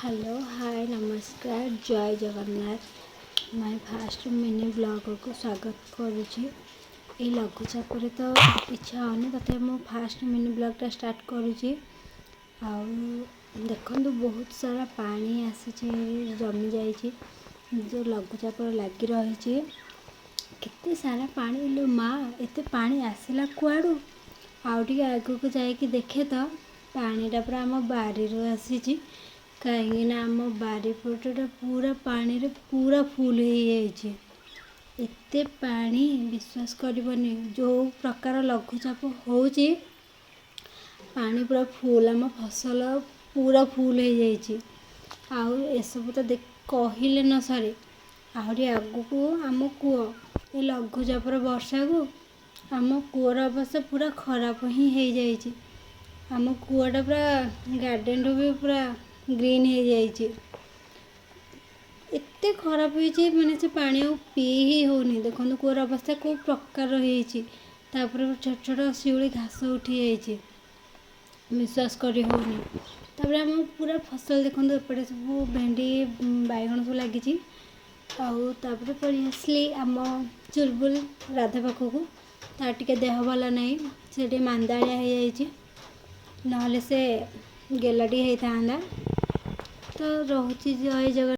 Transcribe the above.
Hello hi नमस्कार जय जगन्नाथ मैं फास्ट मिनी ब्लॉग को स्वागत करुँची। ये लघुचाप तो इच्छा होनी तथा मु फास्ट मिनी ब्लॉगटा स्टार्ट करुँची। देखो बहुत सारा पानी आसी जमी जाइए जो लघुचाप लगी रही केते सारा पानी लो माँ एते पानी आसला कुआड़ू आगे आगक जाकि देखे तो पानीटा पूरा आम बारी आसी कहीं आम बारीपटा पूरा पानी रे पूरा फुल हो एते पानी विश्वास करबनी जो प्रकार लघुचाप होची पानी पूरा फुल आम फसल पूरा फुल हो एसबू तो कहले न सरे आहरी आगक आम कूଅ ये लघुचाप वर्षा को आम कूअर अवस्था पूरा खराब ही हो जाइए। आम कूअटा पूरा गार्डन भी पूरा ग्रीन हो जाइए एते खराब होइए माने से पानी आ पी ही होनी। देखो कूअर अवस्था को प्रकार होपर छोट छोट शिउली घास उठी जाइए विश्वास कर होनी। तापर आम पूरा फसल देखो एपटे सब भेंडी बैगण सब लगी आउे पड़ी आसली आम चुलबुल राधा पाखक तार टिके देह भल नहीं से मांदालिया हो से गेलाटी होता तो रोचे जय जगन्नाथ।